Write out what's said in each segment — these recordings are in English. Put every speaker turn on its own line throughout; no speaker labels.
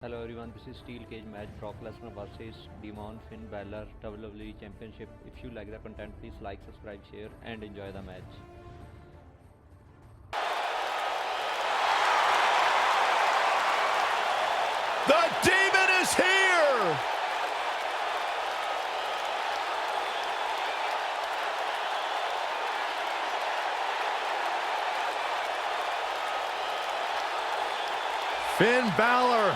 Hello everyone, this is Steel Cage match Brock Lesnar vs Demon Finn Balor WWE Championship. If you like the content, please like, subscribe, share and enjoy the match.
The Demon is here! Finn Balor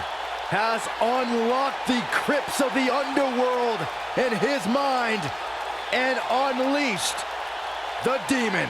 has unlocked the crypts of the underworld in his mind and unleashed the Demon.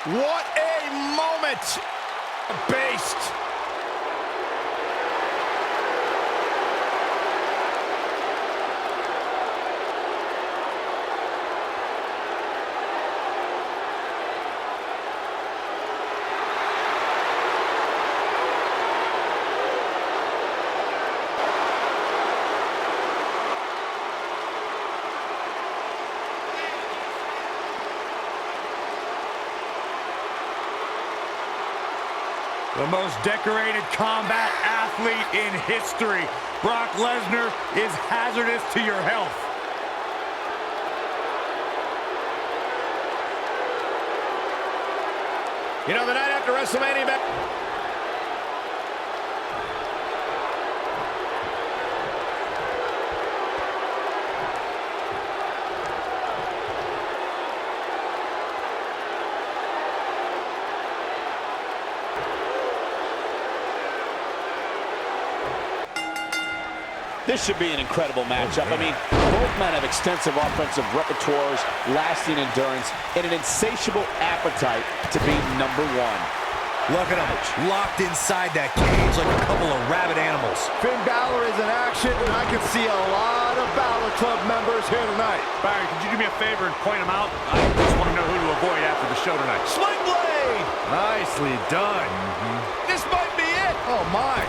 What a moment! Based. The most decorated combat athlete in history. Brock Lesnar is hazardous to your health. You know, the night after WrestleMania...
This should be an incredible matchup. I mean, both men have extensive offensive repertoires, lasting endurance, and an insatiable appetite to be number one.
Look at them, locked inside that cage like a couple of rabid animals. Finn Balor is in action, and I can see a lot of Balor Club members here tonight.
Barry, could you do me a favor and point them out? I just want to know who to avoid after the show tonight.
Sling blade! Nicely done. This might be it. Oh, my.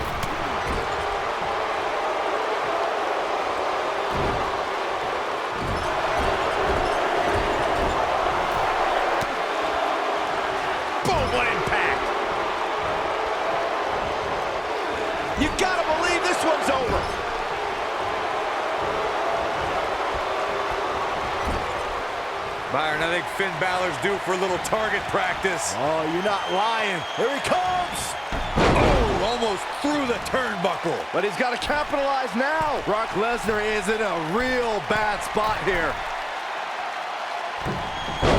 What impact! You gotta believe this one's over. Byron, I think Finn Balor's due for a little target practice. Oh, you're not lying. Here he comes! Oh, almost through the turnbuckle. But he's got to capitalize now. Brock Lesnar is in a real bad spot here.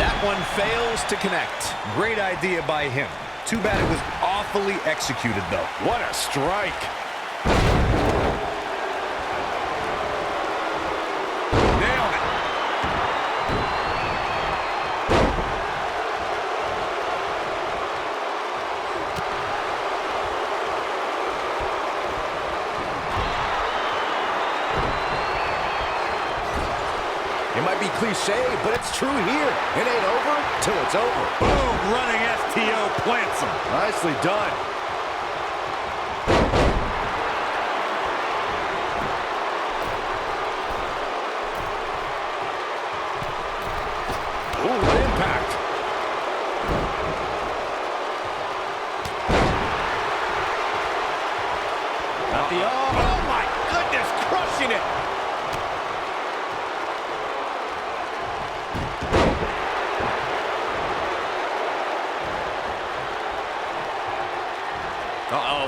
That one fails to connect.
Great idea by him. Too bad it was awfully executed, though. What a strike. Nailed it. It might be cliche, but it's true here. It ain't over till it's over. Boom, running STO plants him. Nicely done. Ooh, what impact. Not the arm. Oh my goodness, crushing it. Uh-oh.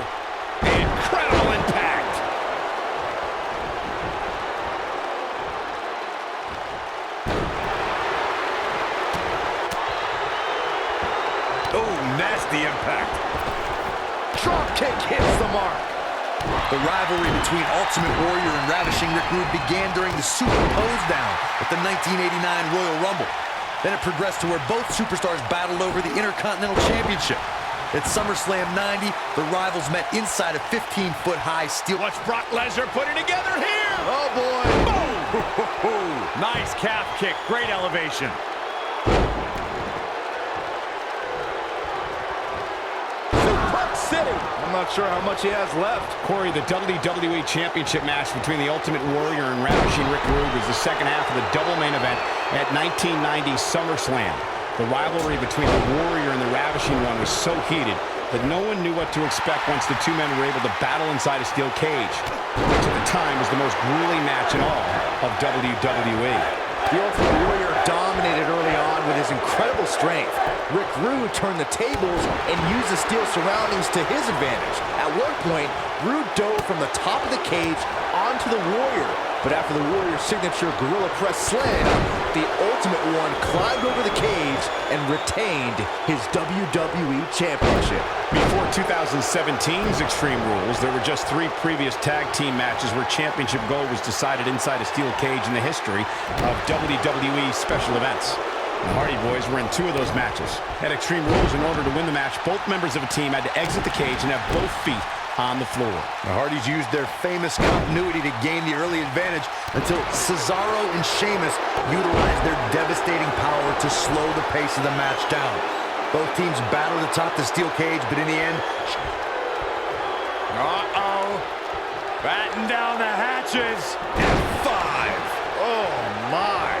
Incredible impact. Oh, nasty impact. Drop kick hits the mark. The rivalry between Ultimate Warrior and Ravishing Rick Rude began during the Super Pose Down at the 1989 Royal Rumble. Then it progressed to where both superstars battled over the Intercontinental Championship. At SummerSlam 90, the rivals met inside a 15-foot-high steel...
Watch Brock Lesnar put it together here!
Oh, boy!
Boom! Nice calf kick, great elevation.
City.
I'm not sure how much he has left.
Corey, the WWE Championship match between the Ultimate Warrior and Ravishing Rick Rude was the second half of the double main event at 1990 SummerSlam. The rivalry between the Warrior and the Ravishing One was so heated that no one knew what to expect once the two men were able to battle inside a steel cage, which at the time was the most grueling match in all of WWE.
The Ultimate Warrior dominated early on with his incredible strength. Rick Rude turned the tables and used the steel surroundings to his advantage. At one point, Rude dove from the top of the cage onto the Warrior. But after the Warrior's signature Gorilla Press Slam, the Ultimate One climbed over the cage and retained his WWE Championship.
Before 2017's Extreme Rules, there were just 3 previous tag team matches where championship gold was decided inside a steel cage in the history of WWE special events. The Hardy Boys were in 2 of those matches. At Extreme Rules, in order to win the match, both members of a team had to exit the cage and have both feet on the floor.
The Hardys used their famous continuity to gain the early advantage until Cesaro and Sheamus utilized their devastating power to slow the pace of the match down. Both teams battled atop the steel cage, but in the end...
Uh-oh. Batten down the hatches.
F5. Oh, my.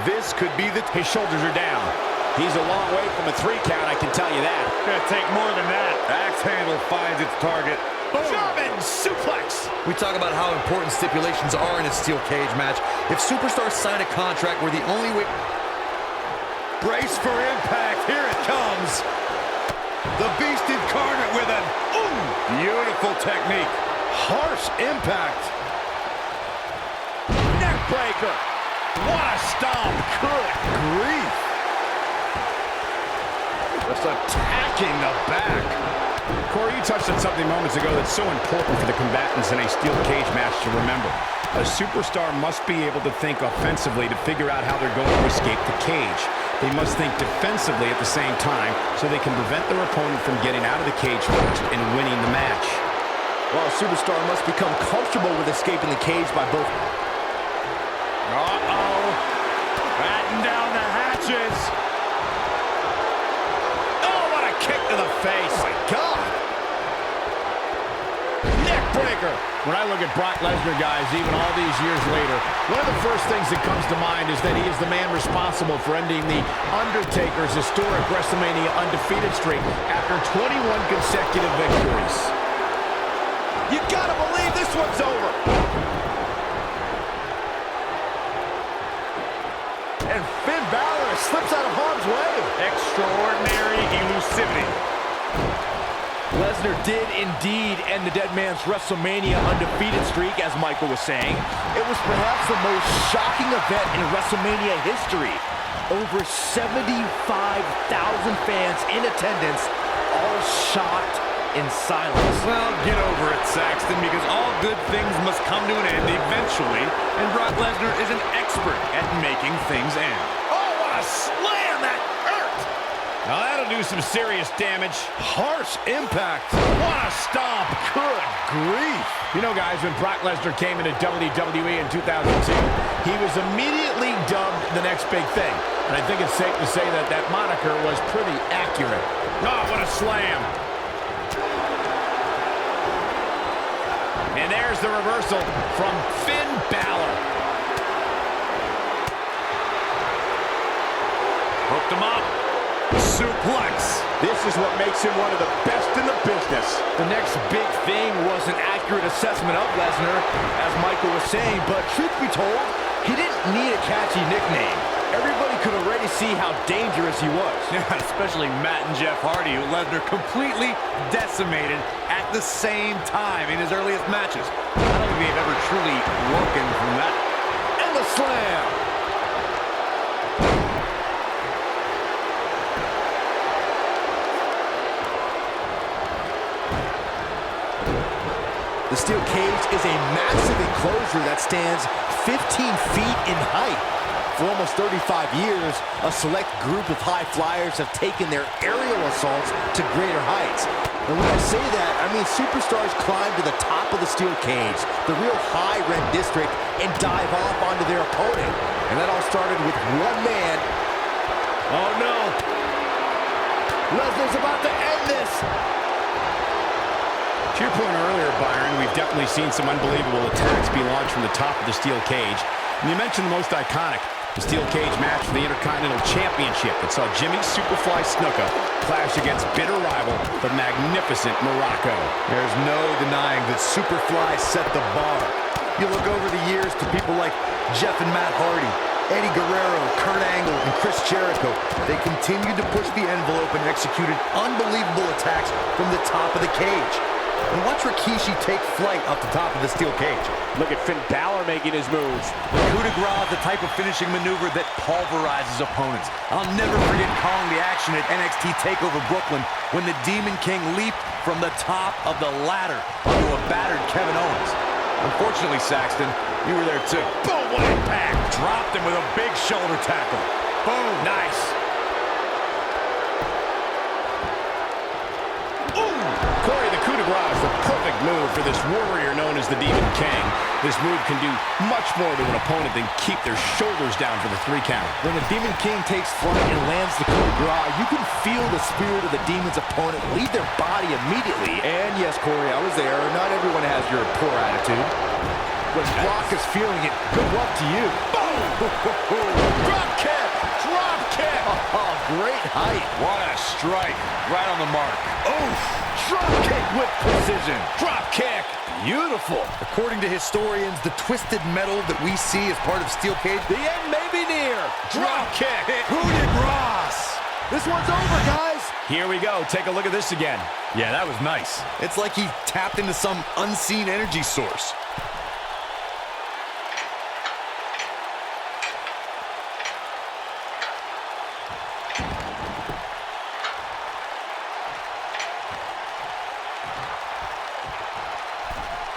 This could be the...
His shoulders are down. He's a long way from a 3 count, I can tell you that.
Gonna take more than that.
Axe handle finds its target.
German suplex.
We talk about how important stipulations are in a steel cage match. If superstars sign a contract where the only way... Brace for impact. Here it comes. The Beast incarnate with an... Ooh! Beautiful technique. Harsh impact.
Neck breaker. What a stomp.
Good grief. Just attacking the back.
Corey, you touched on something moments ago that's so important for the combatants in a steel cage match to remember. A superstar must be able to think offensively to figure out how they're going to escape the cage. They must think defensively at the same time so they can prevent their opponent from getting out of the cage first and winning the match.
Well, a superstar must become comfortable with escaping the cage by both...
Uh-oh. Batten down the hatches.
Oh, what a kick to the face.
Oh, my God.
Neck breaker. When I look at Brock Lesnar, guys, even all these years later, one of the first things that comes to mind is that he is the man responsible for ending the Undertaker's historic WrestleMania undefeated streak after 21 consecutive victories. You gotta believe this one's over.
And Finn Balor slips out of harm's way.
Extraordinary elusivity.
Lesnar did indeed end the Dead Man's WrestleMania undefeated streak, as Michael was saying. It was perhaps the most shocking event in WrestleMania history. Over 75,000 fans in attendance, all shocked in silence.
Well, get over it, Saxton, because all good things must come to an end eventually, and Brock Lesnar is an expert at making things end.
Oh, what a slam! That hurt! Now that'll do some serious damage.
Harsh impact.
What a stomp!
Good grief.
You know, guys, when Brock Lesnar came into WWE in 2002, he was immediately dubbed the next big thing. And I think it's safe to say that that moniker was pretty accurate. Oh, what a slam! And there's the reversal from Finn Balor.
Hooked him up.
Suplex.
This is what makes him one of the best in the business.
The next big thing was an accurate assessment of Lesnar, as Michael was saying, but truth be told, he didn't need a catchy nickname. Everybody could already see how dangerous he was.
Yeah, especially Matt and Jeff Hardy, who Lesnar completely decimated at the same time in his earliest matches. I don't think they've ever truly woken from that. And the slam. The
The steel cage is a massive enclosure that stands 15 feet in height. For almost 35 years, a select group of high flyers have taken their aerial assaults to greater heights. And when I say that, I mean superstars climb to the top of the steel cage, the real high-rent district, and dive off onto their opponent. And that all started with one man. Oh no! Lesnar's about to end this!
To your point earlier, Byron, we've definitely seen some unbelievable attacks be launched from the top of the steel cage. And you mentioned the most iconic, the steel cage match for the Intercontinental Championship that saw Jimmy Superfly Snuka clash against bitter rival, the magnificent Morocco.
There's no denying that Superfly set the bar. You look over the years to people like Jeff and Matt Hardy, Eddie Guerrero, Kurt Angle, and Chris Jericho. They continued to push the envelope and executed unbelievable attacks from the top of the cage. And watch Rikishi take flight off the top of the steel cage.
Look at Finn Balor making his moves.
The coup de grace is the type of finishing maneuver that pulverizes opponents. I'll never forget calling the action at NXT TakeOver Brooklyn when the Demon King leaped from the top of the ladder onto a battered Kevin Owens. Unfortunately, Saxton, you were there too.
Boom, what impact. Dropped him with a big shoulder tackle. Boom, nice.
Corey, the coup de grace is the perfect move for this warrior known as the Demon King. This move can do much more to an opponent than keep their shoulders down for the 3 count.
When the Demon King takes flight and lands the coup de grace, you can feel the spirit of the Demon's opponent leave their body immediately. And yes, Corey, I was there. Not everyone has your poor attitude. When Brock is feeling it, good luck to you.
Boom! Drop kick! Drop kick!
Oh, great height.
What a strike. Right on the mark.
Oof! Drop kick with precision.
Drop kick!
Beautiful.
According to historians, the twisted metal that we see as part of steel cage,
The end may be near.
Drop kick!
coup de grace.
This one's over, guys.
Here we go. Take a look at this again.
Yeah, that was nice. It's like he tapped into some unseen energy source.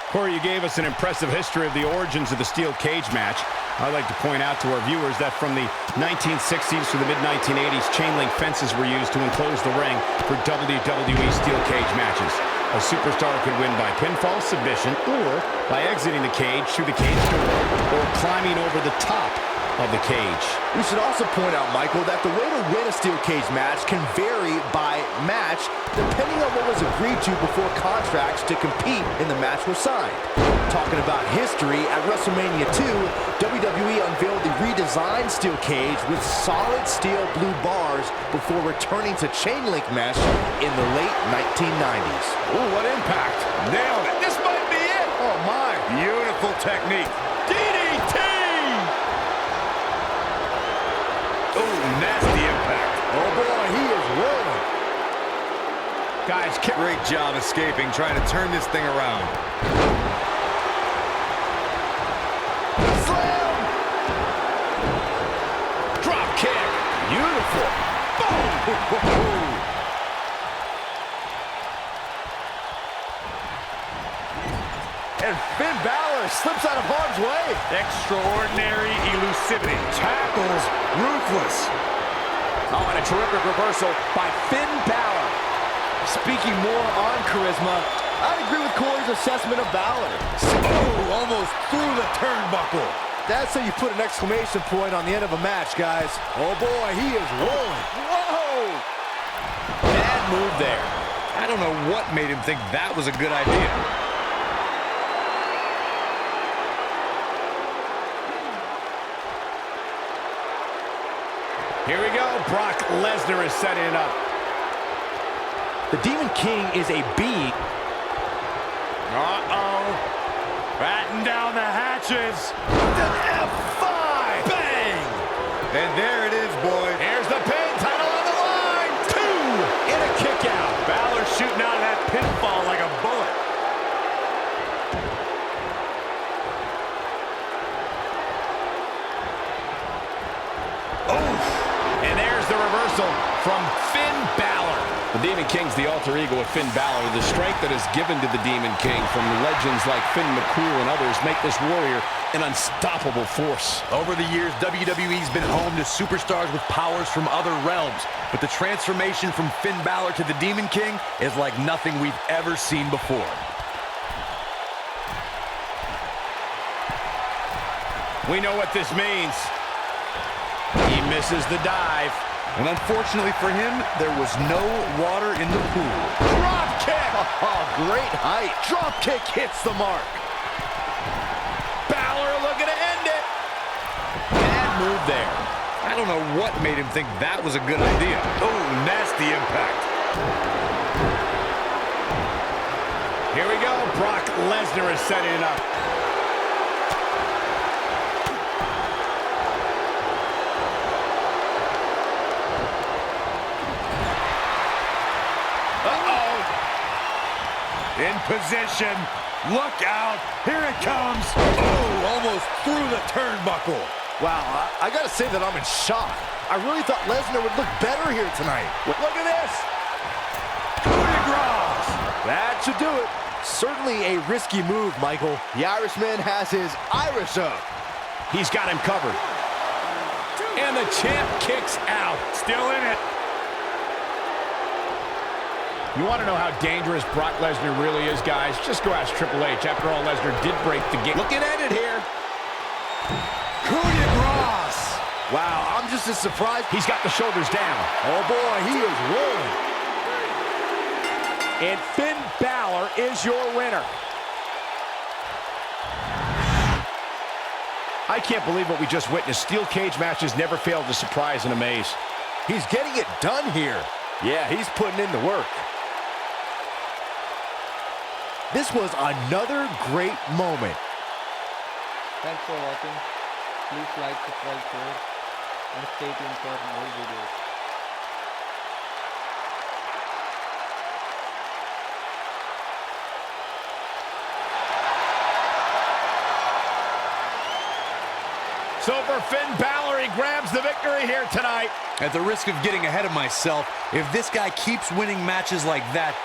Corey, you gave us an impressive history of the origins of the steel cage match. I'd like to point out to our viewers that from the 1960s to the mid-1980s, chain link fences were used to enclose the ring for WWE steel cage matches. A superstar could win by pinfall, submission, or by exiting the cage through the cage door, or climbing over the top of the cage.
We should also point out, Michael, that the way to win a steel cage match can vary by match depending on what was agreed to before contracts to compete in the match were signed. Talking about history, at WrestleMania 2, WWE unveiled the redesigned steel cage with solid steel blue bars before returning to chain link mesh in the late 1990s.
Ooh, what impact. Nailed it. This might be it.
Oh, my.
Beautiful technique.
DDT!
Ooh, nasty impact.
Oh, boy, he is rolling.
Guys,
Great job escaping, trying to turn this thing around.
Slam!
drop kick!
Beautiful.
Boom!
And Finn Balor slips out of harm's way.
Extraordinary elusivity.
Tackles ruthless.
Oh, and a terrific reversal by Finn Balor.
Speaking more on charisma, I agree with Corey's assessment of Balor.
Oh, almost through the turnbuckle.
That's how you put an exclamation point on the end of a match, guys. Oh boy, he is rolling.
Whoa! Bad move there.
I don't know what made him think that was a good idea.
Here we go. Brock Lesnar is setting it up.
The Demon King is a beast.
Uh-oh. Batten down the hatches.
An F5. Bang. And there it is, boys.
Here's the pin. Title on the line. 2 in a kick out.
Balor shooting out of that pinfall like a bullet.
And there's the reversal from Finn Balor. The Demon King's the alter ego of Finn Balor. The strength that is given to the Demon King from legends like Finn McCool and others make this warrior an unstoppable force.
Over the years, WWE's been home to superstars with powers from other realms. But the transformation from Finn Balor to the Demon King is like nothing we've ever seen before.
We know what this means. He misses the dive.
And unfortunately for him, there was no water in the pool.
Drop kick! Oh, great height. Drop kick hits the mark.
Balor looking to end it. Bad move there.
I don't know what made him think that was a good idea. Oh, nasty impact.
Here we go. Brock Lesnar is setting it up.
In position. Look out. Here it comes. Oh, almost through the turnbuckle.
Wow, I gotta say that I'm in shock. I really thought Lesnar would look better here tonight. Look at this.
Coup de grace.
That should do it. Certainly a risky move, Michael. The Irishman has his Irish up.
He's got him covered. And the champ kicks out.
Still in it.
You want to know how dangerous Brock Lesnar really is, guys? Just go ask Triple H. After all, Lesnar did break the game. Looking at it here.
Coup de grace.
Wow, I'm just as surprised.
He's got the shoulders down.
Oh, boy, he is rolling. And Finn Balor is your winner. I can't believe what we just witnessed. Steel cage matches never fail to surprise and amaze. He's getting it done here. Yeah, he's putting in the work. This was another great moment.
Thanks for watching. Please like, subscribe, share, and stay tuned for more videos.
So for Finn Balor, he grabs the victory here tonight.
At the risk of getting ahead of myself, if this guy keeps winning matches like that,